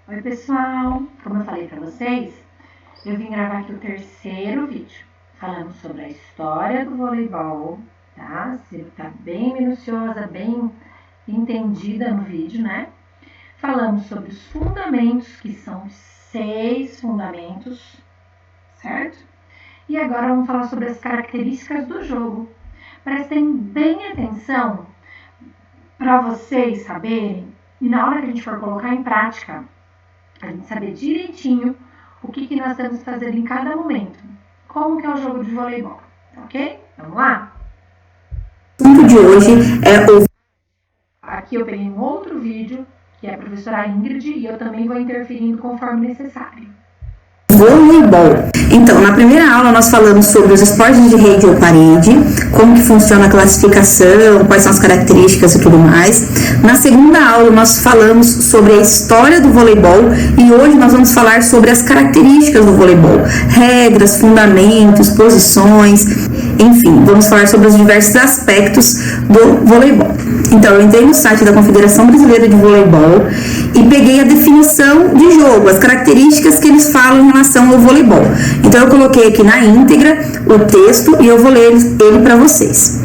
Oi pessoal, como eu falei para vocês, eu vim gravar aqui o terceiro vídeo, falando sobre a história do voleibol, tá? Tá bem minuciosa, bem entendida no vídeo, né? Falamos sobre os fundamentos, que são 6 fundamentos, certo? E agora vamos falar sobre as características do jogo. Prestem bem atenção para vocês saberem, e na hora que a gente for colocar em prática, a gente saber direitinho o que nós temos que fazer em cada momento. Como que é o jogo de voleibol, ok? Vamos lá? O assunto de hoje é o... Aqui eu peguei um outro vídeo, que é a professora Ingrid, e eu também vou interferindo conforme necessário. Voleibol. Então, na primeira aula nós falamos sobre os esportes de rede ou parede, como que funciona a classificação, quais são as características e tudo mais. Na segunda aula nós falamos sobre a história do voleibol e hoje nós vamos falar sobre as características do voleibol, regras, fundamentos, posições, enfim, vamos falar sobre os diversos aspectos do voleibol. Então, eu entrei no site da Confederação Brasileira de Voleibol e peguei a definição de jogo, as características que eles falam em relação ao voleibol. Então, eu coloquei aqui na íntegra o texto e eu vou ler ele para vocês.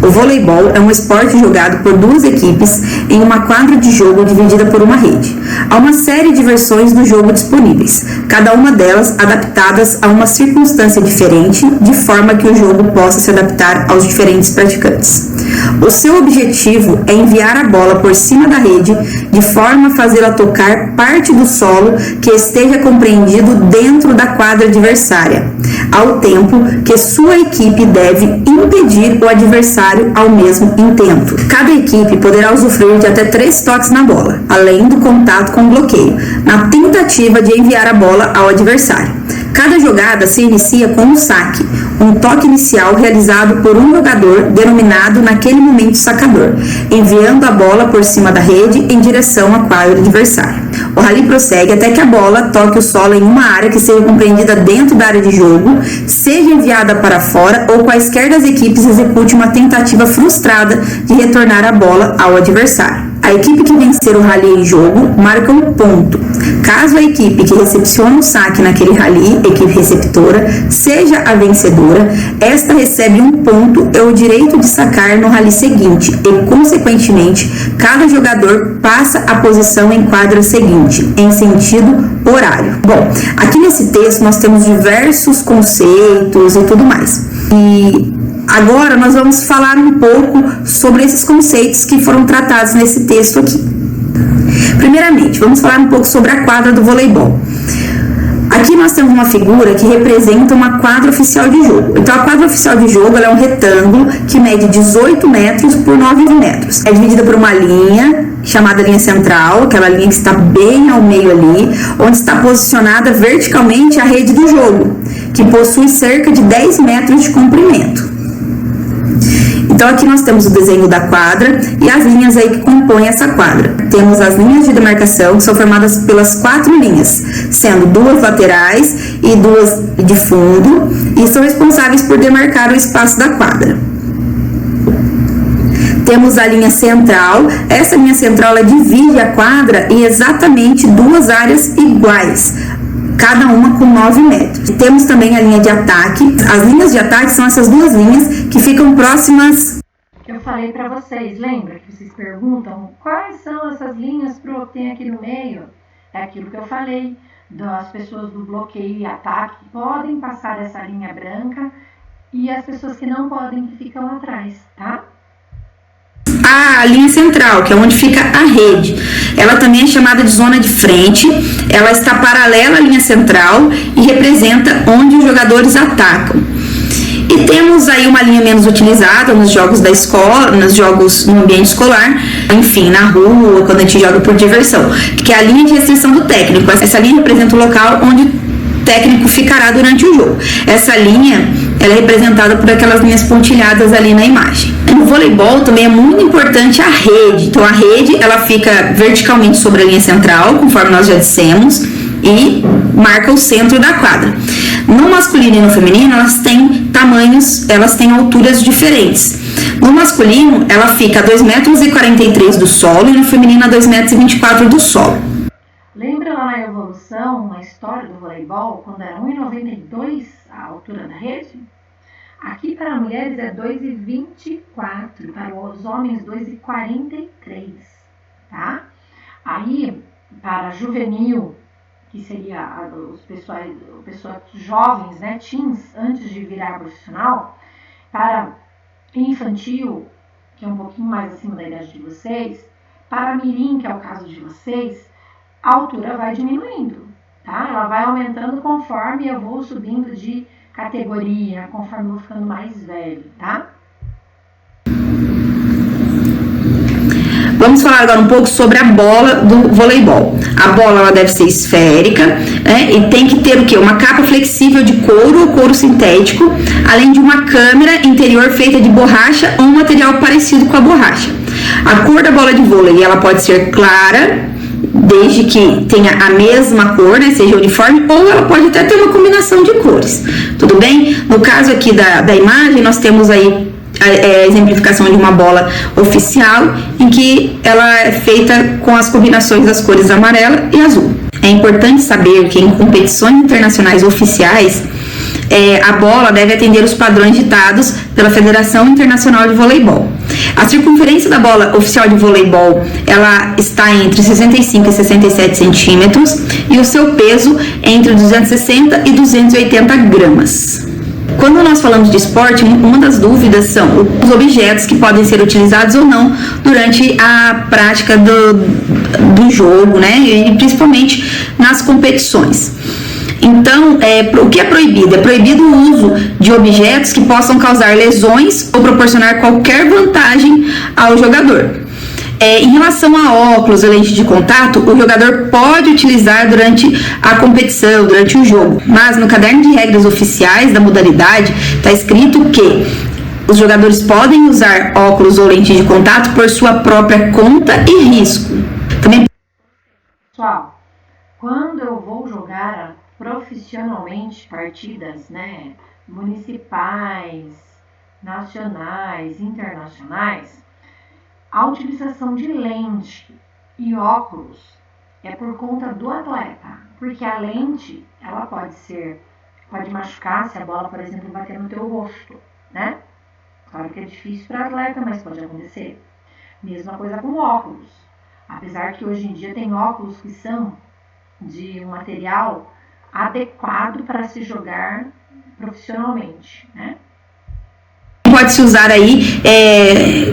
O voleibol é um esporte jogado por duas equipes em uma quadra de jogo dividida por uma rede. Há uma série de versões do jogo disponíveis, cada uma delas adaptadas a uma circunstância diferente, de forma que o jogo possa se adaptar aos diferentes praticantes. O seu objetivo é enviar a bola por cima da rede, de forma a fazê-la tocar parte do solo que esteja compreendido dentro da quadra adversária, ao tempo que sua equipe deve impedir o adversário ao mesmo intento. Cada equipe poderá usufruir de até 3 toques na bola, além do contato com bloqueio, na tentativa de enviar a bola ao adversário. Cada jogada se inicia com um saque, um toque inicial realizado por um jogador denominado naquele momento sacador, enviando a bola por cima da rede em direção à quadra adversária. O rally prossegue até que a bola toque o solo em uma área que seja compreendida dentro da área de jogo, seja enviada para fora ou quaisquer das equipes execute uma tentativa frustrada de retornar a bola ao adversário. A equipe que vencer o rally em jogo marca um ponto. Caso a equipe que recepciona o saque naquele rally, equipe receptora, seja a vencedora, esta recebe um ponto e o direito de sacar no rally seguinte e, consequentemente, cada jogador passa a posição em quadra seguinte, em sentido horário. Bom, aqui nesse texto nós temos diversos conceitos e tudo mais. E agora nós vamos falar um pouco sobre esses conceitos que foram tratados nesse texto aqui. Primeiramente, vamos falar um pouco sobre a quadra do voleibol. Aqui nós temos uma figura que representa uma quadra oficial de jogo. Então, a quadra oficial de jogo ela é um retângulo que mede 18 metros por 9 metros. É dividida por uma linha chamada linha central, aquela linha que está bem ao meio ali, onde está posicionada verticalmente a rede do jogo, que possui cerca de 10 metros de comprimento. Então, aqui nós temos o desenho da quadra e as linhas aí que compõem essa quadra. Temos as linhas de demarcação, que são formadas pelas 4 linhas, sendo 2 laterais e 2 de fundo, e são responsáveis por demarcar o espaço da quadra. Temos a linha central. Essa linha central ela divide a quadra em exatamente 2 áreas iguais, cada uma com 9 metros. Temos também a linha de ataque. As linhas de ataque são essas 2 linhas que ficam próximas. Eu falei para vocês, lembra que vocês perguntam quais são essas linhas pro que tem aqui no meio? É aquilo que eu falei, das pessoas do bloqueio e ataque podem passar essa linha branca e as pessoas que não podem que ficam atrás, tá? A linha central, que é onde fica a rede, ela também é chamada de zona de frente, ela está paralela à linha central e representa onde os jogadores atacam. E temos aí uma linha menos utilizada nos jogos da escola, nos jogos no ambiente escolar, enfim, na rua, quando a gente joga por diversão, que é a linha de restrição do técnico. Essa linha representa o local onde o técnico ficará durante o jogo. Essa linha ela é representada por aquelas linhas pontilhadas ali na imagem. No voleibol também é muito importante a rede. Então a rede ela fica verticalmente sobre a linha central, conforme nós já dissemos, e marca o centro da quadra. No masculino e no feminino elas têm tamanhos, elas têm alturas diferentes. No masculino ela fica a 2,43 m do solo e no feminino a 2,24 m do solo. Lembra Lembra lá na evolução, na história do voleibol, quando era 1,92 a altura da rede? Aqui para mulheres é 2,24, para os homens 2,43, tá? Aí, para juvenil, que seria os pessoas jovens, né, teens, antes de virar profissional, para infantil, que é um pouquinho mais acima da idade de vocês, para mirim, que é o caso de vocês, a altura vai diminuindo, tá? Ela vai aumentando conforme eu vou subindo de categoria, conforme eu vou ficando mais velho, tá? Vamos falar agora um pouco sobre a bola do voleibol. A bola ela deve ser esférica, né? E tem que ter o quê? Uma capa flexível de couro ou couro sintético, além de uma câmera interior feita de borracha ou um material parecido com a borracha. A cor da bola de vôlei ela pode ser clara, desde que tenha a mesma cor, né, seja uniforme, ou ela pode até ter uma combinação de cores, tudo bem? No caso aqui da imagem, nós temos aí a exemplificação de uma bola oficial, em que ela é feita com as combinações das cores amarela e azul. É importante saber que em competições internacionais oficiais, a bola deve atender os padrões ditados pela Federação Internacional de Voleibol. A circunferência da bola oficial de voleibol, ela está entre 65 e 67 centímetros e o seu peso entre 260 e 280 gramas. Quando nós falamos de esporte, uma das dúvidas são os objetos que podem ser utilizados ou não durante a prática do jogo, né? E principalmente nas competições. Então, o que é proibido? É proibido o uso de objetos que possam causar lesões ou proporcionar qualquer vantagem ao jogador. Em relação a óculos ou lente de contato, o jogador pode utilizar durante a competição, durante o jogo. Mas no caderno de regras oficiais da modalidade está escrito que os jogadores podem usar óculos ou lente de contato por sua própria conta e risco. Também... Pessoal, quando eu vou jogar profissionalmente partidas, né, municipais, nacionais, internacionais, a utilização de lente e óculos é por conta do atleta, porque a lente, ela pode machucar se a bola, por exemplo, bater no teu rosto, né? Claro que é difícil para atleta, mas pode acontecer. Mesma coisa com óculos. Apesar que hoje em dia tem óculos que são de um material adequado para se jogar profissionalmente, né? Pode-se usar aí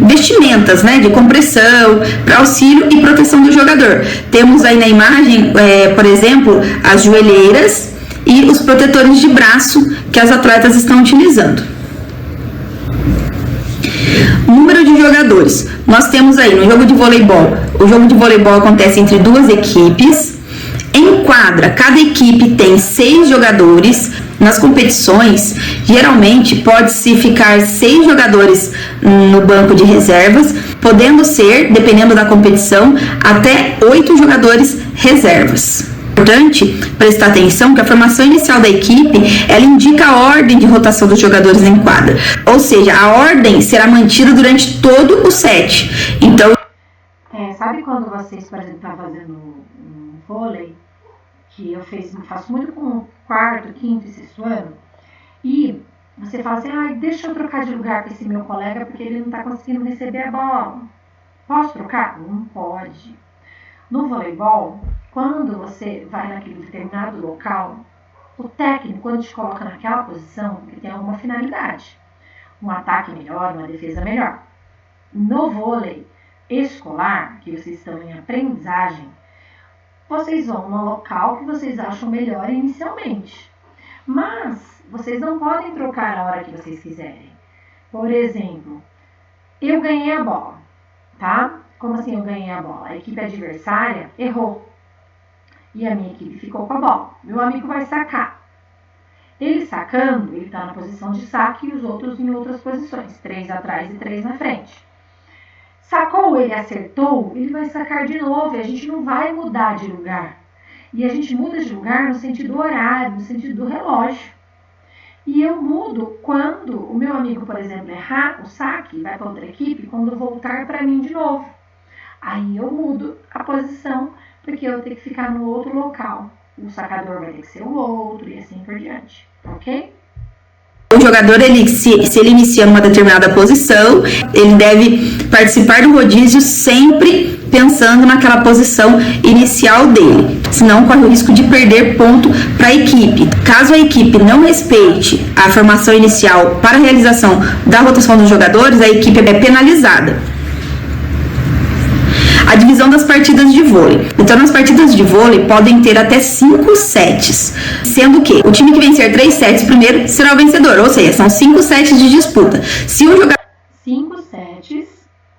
vestimentas, né, de compressão, para auxílio e proteção do jogador. Temos aí na imagem, por exemplo, as joelheiras e os protetores de braço que as atletas estão utilizando. Número de jogadores. Nós temos aí no jogo de voleibol, o jogo de voleibol acontece entre duas equipes. Em quadra, cada equipe tem 6 jogadores. Nas competições, geralmente pode-se ficar 6 jogadores no banco de reservas, podendo ser, dependendo da competição, até 8 jogadores reservas. É importante prestar atenção que a formação inicial da equipe, ela indica a ordem de rotação dos jogadores em quadra, ou seja, a ordem será mantida durante todo o set. Então, sabe quando vocês, por exemplo, estão fazendo um vôlei, que eu faço muito com o quarto, quinto e sexto ano, e você fala assim, deixa eu trocar de lugar com esse meu colega porque ele não está conseguindo receber a bola. Posso trocar? Não pode. No voleibol, quando você vai naquele determinado local, o técnico, quando te coloca naquela posição, ele tem alguma finalidade. Um ataque melhor, uma defesa melhor. No vôlei escolar, que vocês estão em aprendizagem, vocês vão no local que vocês acham melhor inicialmente. Mas vocês não podem trocar a hora que vocês quiserem. Por exemplo, eu ganhei a bola, tá? Como assim eu ganhei a bola? A equipe adversária errou. E a minha equipe ficou com a bola. Meu amigo vai sacar. Ele sacando, ele está na posição de saque e os outros em outras posições. 3 atrás e 3 na frente. Sacou, ele acertou, ele vai sacar de novo e a gente não vai mudar de lugar. E a gente muda de lugar no sentido horário, no sentido do relógio. E eu mudo quando o meu amigo, por exemplo, errar o saque, vai para outra equipe, quando voltar para mim de novo. Aí eu mudo a posição, porque eu vou ter que ficar no outro local. O sacador vai ter que ser o outro e assim por diante, ok? O jogador, se ele inicia numa determinada posição, ele deve participar do rodízio sempre pensando naquela posição inicial dele, senão corre o risco de perder ponto para a equipe. Caso a equipe não respeite a formação inicial para a realização da rotação dos jogadores, a equipe é penalizada. A divisão das partidas de vôlei. Então, nas partidas de vôlei podem ter até 5 sets, sendo que o time que vencer 3 sets primeiro será o vencedor, ou seja, são 5 sets de disputa. Se o jogador... 5 sets,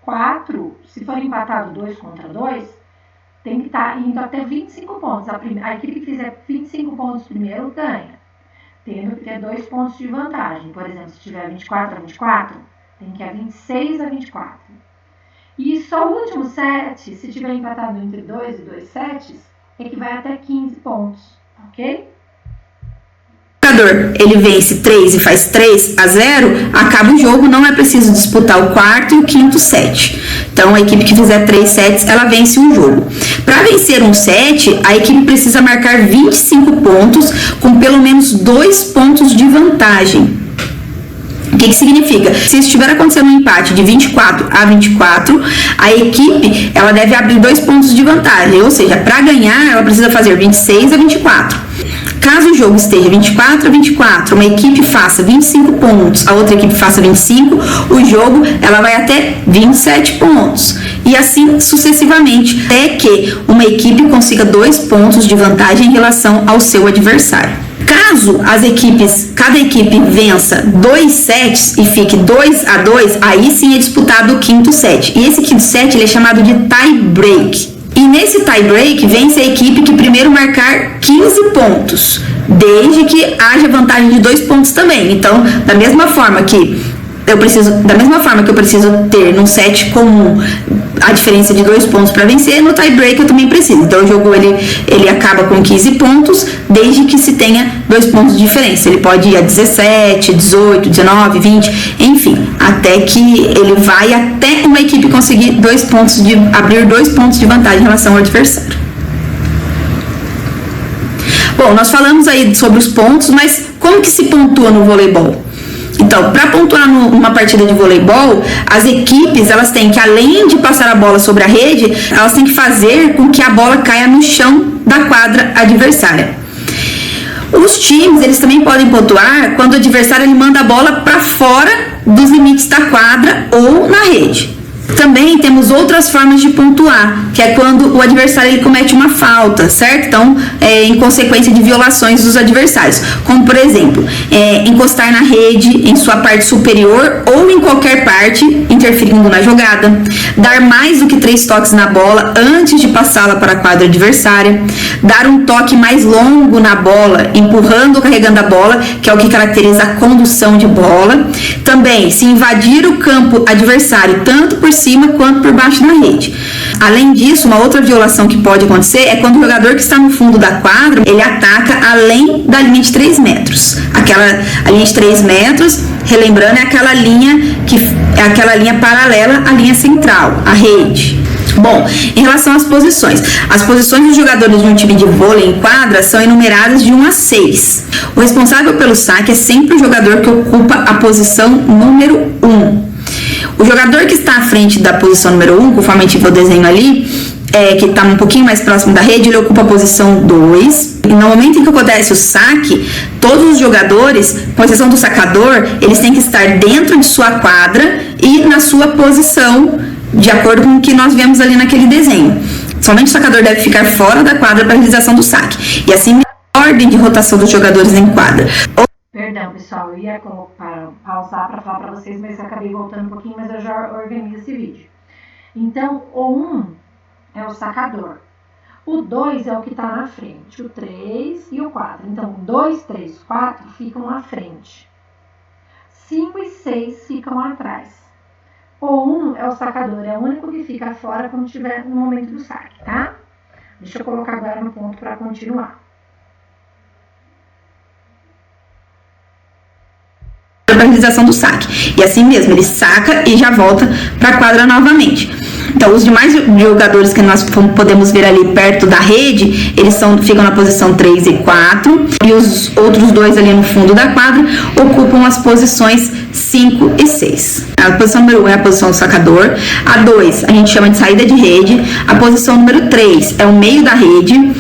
4, se for empatado 2 contra 2, tem que estar indo até 25 pontos. A equipe que fizer 25 pontos primeiro ganha, tendo que ter 2 pontos de vantagem. Por exemplo, se tiver 24 a 24, tem que ir a 26 a 24. E só o último set, se tiver empatado entre 2 e 2 sets, é que vai até 15 pontos, ok? O jogador, ele vence 3 e faz 3-0, acaba o jogo, não é preciso disputar o quarto e o quinto set. Então, a equipe que fizer 3 sets, ela vence o jogo. Para vencer um set, a equipe precisa marcar 25 pontos com pelo menos 2 pontos de vantagem. O que significa? Se estiver acontecendo um empate de 24 a 24, a equipe ela deve abrir 2 pontos de vantagem, ou seja, para ganhar ela precisa fazer 26 a 24. Caso o jogo esteja 24 a 24, uma equipe faça 25 pontos, a outra equipe faça 25, o jogo ela vai até 27 pontos. E assim sucessivamente, até que uma equipe consiga 2 pontos de vantagem em relação ao seu adversário. Caso cada equipe vença 2 sets e fique 2-2, aí sim é disputado o quinto set. E esse quinto set ele é chamado de tie break. E nesse tie break vence a equipe que primeiro marcar 15 pontos, desde que haja vantagem de 2 pontos também. Então, da mesma forma que eu preciso ter num set comum a diferença de 2 pontos para vencer, no tie break eu também preciso. Então o jogo ele acaba com 15 pontos, desde que se tenha 2 pontos de diferença. Ele pode ir a 17, 18, 19, 20, enfim, até que ele vai até uma equipe conseguir abrir 2 pontos de vantagem em relação ao adversário. Bom, nós falamos aí sobre os pontos, mas como que se pontua no voleibol? Então, para pontuar numa partida de voleibol, as equipes, elas têm que, além de passar a bola sobre a rede, elas têm que fazer com que a bola caia no chão da quadra adversária. Os times, eles também podem pontuar quando o adversário ele manda a bola para fora dos limites da quadra ou na rede. Também temos outras formas de pontuar, que é quando o adversário ele comete uma falta, certo? Então, em consequência de violações dos adversários, como por exemplo, encostar na rede em sua parte superior ou em qualquer parte, interferindo na jogada, dar mais do que 3 toques na bola antes de passá-la para a quadra adversária, dar um toque mais longo na bola, empurrando ou carregando a bola, que é o que caracteriza a condução de bola. Também, se invadir o campo adversário, tanto por cima quanto por baixo da rede. Além disso, uma outra violação que pode acontecer é quando o jogador que está no fundo da quadra, ele ataca além da linha de 3 metros. A linha de 3 metros, relembrando, é aquela linha paralela à linha central, a rede. Bom, em relação às posições dos jogadores de um time de vôlei em quadra são enumeradas de 1 a 6. O responsável pelo saque é sempre o jogador que ocupa a posição número 1. O jogador que está à frente da posição número 1, conforme a gente vê o desenho ali, que está um pouquinho mais próximo da rede, ele ocupa a posição 2. E no momento em que acontece o saque, todos os jogadores, com exceção do sacador, eles têm que estar dentro de sua quadra e na sua posição, de acordo com o que nós vemos ali naquele desenho. Somente o sacador deve ficar fora da quadra para a realização do saque. E assim, a ordem de rotação dos jogadores em quadra. Perdão, pessoal, eu ia pausar para falar para vocês, mas eu acabei voltando um pouquinho, mas eu já organizo esse vídeo. Então, o 1 é o sacador, o 2 é o que está na frente, o 3 e o 4. Então, 2, 3, 4 ficam à frente, 5 e 6 ficam atrás. O 1 é o sacador, é o único que fica fora quando estiver no momento do saque, tá? Deixa eu colocar agora no ponto para continuar. Para a realização do saque. E assim mesmo, ele saca e já volta para a quadra novamente. Então, os demais jogadores que nós podemos ver ali perto da rede, eles ficam na posição 3 e 4, e os outros dois ali no fundo da quadra ocupam as posições 5 e 6. A posição número 1 é a posição do sacador, a 2 a gente chama de saída de rede, a posição número 3 é o meio da rede,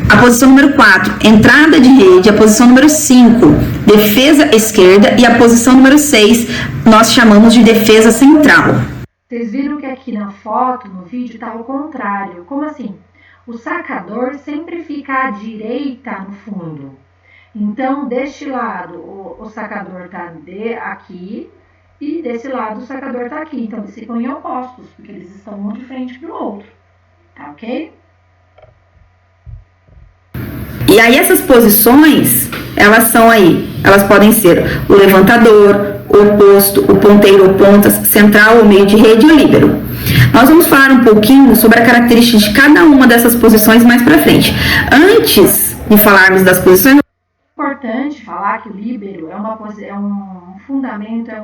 a posição número 4, entrada de rede, a posição número 5, defesa esquerda, e a posição número 6 nós chamamos de defesa central. Vocês viram que aqui na foto, no vídeo, está ao contrário. Como assim? O sacador sempre fica à direita no fundo. Então, deste lado, o sacador está aqui e desse lado o sacador está aqui. Então, eles ficam em opostos, porque eles estão um de frente para o outro. Tá ok? E aí essas posições, elas podem ser o levantador, o oposto, o ponteiro ou pontas, central ou meio de rede e o líbero. Nós vamos falar um pouquinho sobre a característica de cada uma dessas posições mais para frente. Antes de falarmos das posições, é importante falar que o líbero é um fundamento, é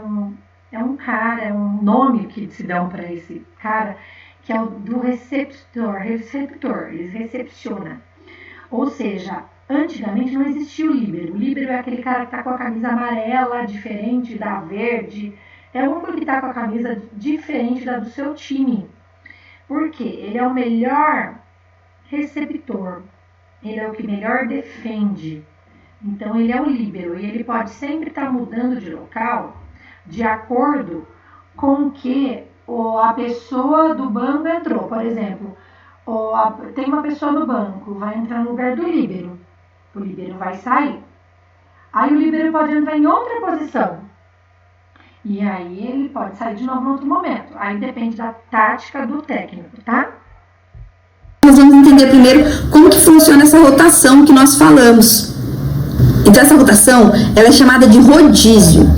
um nome que se dão para esse cara, que é o do receptor, ele recepciona. Ou seja, antigamente não existia o líbero. O líbero é aquele cara que está com a camisa amarela, diferente da verde. É o único que está com a camisa diferente da do seu time. Por quê? Ele é o melhor receptor. Ele é o que melhor defende. Então, ele é o líbero. E ele pode sempre estar mudando de local de acordo com o que a pessoa do banco entrou. Por exemplo, tem uma pessoa no banco, vai entrar no lugar do líbero. O líbero vai sair. Aí o líbero pode entrar em outra posição. E aí ele pode sair de novo em outro momento. Aí depende da tática do técnico, tá? Nós vamos entender primeiro como que funciona essa rotação que nós falamos. Então essa rotação, ela é chamada de rodízio.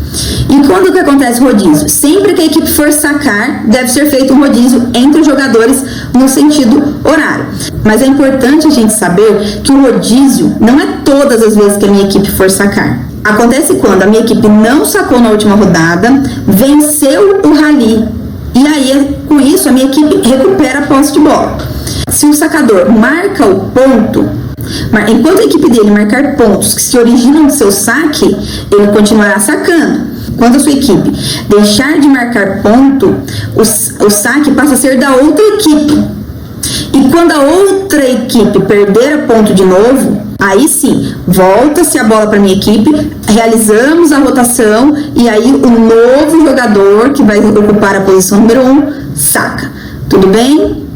E quando que acontece o rodízio? Sempre que a equipe for sacar, deve ser feito um rodízio entre os jogadores no sentido horário. Mas é importante a gente saber que o rodízio não é todas as vezes que a minha equipe for sacar. Acontece quando a minha equipe não sacou na última rodada, venceu o rally. E aí, com isso, a minha equipe recupera a posse de bola. Se o sacador marca o ponto, enquanto a equipe dele marcar pontos que se originam do seu saque, ele continuará sacando. Quando a sua equipe deixar de marcar ponto, o saque passa a ser da outra equipe. E quando a outra equipe perder a ponto de novo, aí sim, volta-se a bola para a minha equipe, realizamos a rotação e aí o novo jogador que vai ocupar a posição número 1 saca. Tudo bem?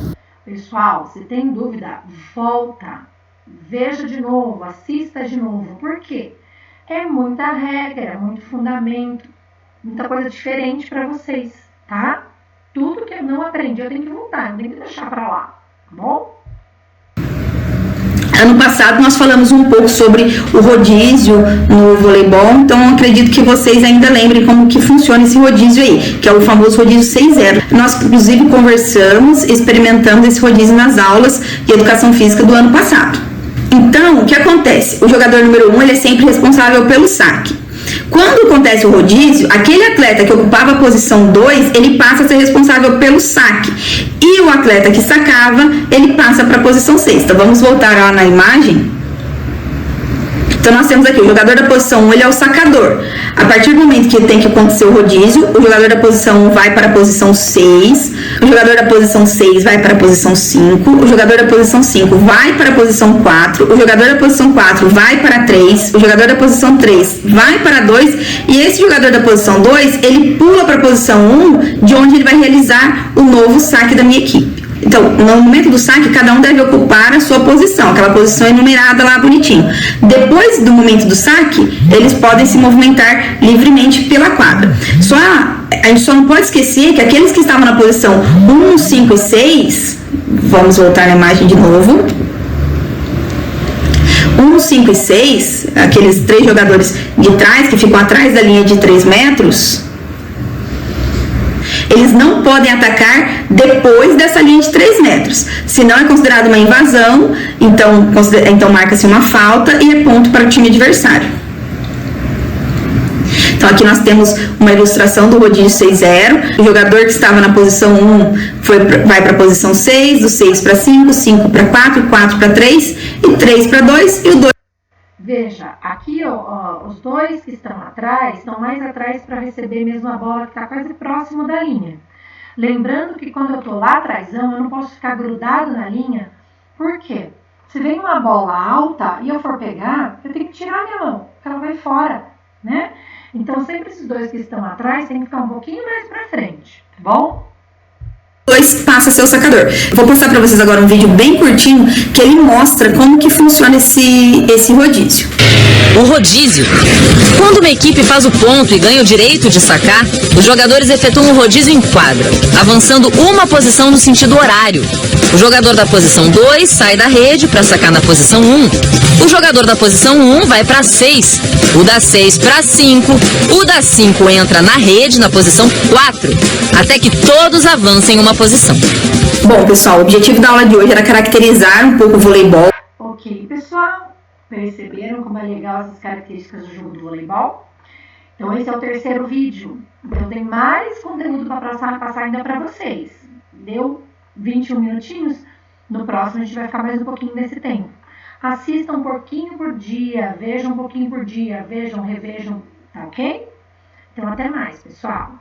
Pessoal, se tem dúvida, volta. Veja de novo, assista de novo. Por quê? É muita regra, muito fundamento, muita coisa diferente para vocês, tá? Tudo que eu não aprendi, eu tenho que voltar, eu tenho que deixar para lá, tá bom? Ano passado nós falamos um pouco sobre o rodízio no voleibol, então acredito que vocês ainda lembrem como que funciona esse rodízio aí, que é o famoso rodízio 6-0. Nós, inclusive, conversamos, experimentamos esse rodízio nas aulas de educação física do ano passado. Então, o que acontece? O jogador número 1, ele é sempre responsável pelo saque. Quando acontece o rodízio, aquele atleta que ocupava a posição 2, ele passa a ser responsável pelo saque. E o atleta que sacava, ele passa para a posição 6. Então, vamos voltar lá na imagem. Então, nós temos aqui o jogador da posição 1, ele é o sacador. A partir do momento que tem que acontecer o rodízio, o jogador da posição 1 vai para a posição 6, o jogador da posição 6 vai para a posição 5, o jogador da posição 5 vai para a posição 4, o jogador da posição 4 vai para a 3, o jogador da posição 3 vai para a 2, e esse jogador da posição 2, ele pula para a posição 1, de onde ele vai realizar o novo saque da minha equipe. Então, no momento do saque, cada um deve ocupar a sua posição, aquela posição enumerada lá bonitinho. Depois do momento do saque, eles podem se movimentar livremente pela quadra. A gente só não pode esquecer que aqueles que estavam na posição 1, 5 e 6, vamos voltar na imagem de novo. 1, 5 e 6, aqueles 3 jogadores de trás, que ficam atrás da linha de 3 metros, eles não podem atacar depois dessa linha de 3 metros. Senão é considerado uma invasão, então marca-se uma falta e é ponto para o time adversário. Então Então aqui nós temos uma ilustração do rodízio 6-0. O jogador que estava na posição 1 vai para a posição 6, do 6 para 5, 5 para 4, 4 para 3 e 3 para 2 e o 2. Veja, aqui os dois que estão atrás, estão mais atrás para receber mesmo a bola que está quase próximo da linha. Lembrando que quando eu estou lá atrás, eu não posso ficar grudado na linha. Por quê? Se vem uma bola alta e eu for pegar, eu tenho que tirar minha mão, porque ela vai fora, né? Então, sempre esses dois que estão atrás tem que ficar um pouquinho mais para frente, tá bom? Passa a ser o sacador. Vou passar para vocês agora um vídeo bem curtinho que ele mostra como que funciona esse rodízio. O rodízio. Quando uma equipe faz o ponto e ganha o direito de sacar, os jogadores efetuam o rodízio em quadra, avançando uma posição no sentido horário. O jogador da posição 2 sai da rede para sacar na posição 1. O jogador da posição 1 vai para 6. O da 6 para 5. O da 5 entra na rede na posição 4. Até que todos avancem uma posição. Bom, pessoal, o objetivo da aula de hoje era caracterizar um pouco o voleibol. Ok, pessoal, perceberam como é legal essas características do jogo do voleibol? Então esse é o terceiro vídeo. Então tem mais conteúdo para passar ainda para vocês. Deu 21 minutinhos? No próximo a gente vai ficar mais um pouquinho nesse tempo. Assistam um pouquinho por dia, vejam um pouquinho por dia, vejam, revejam, tá ok? Então até mais, pessoal.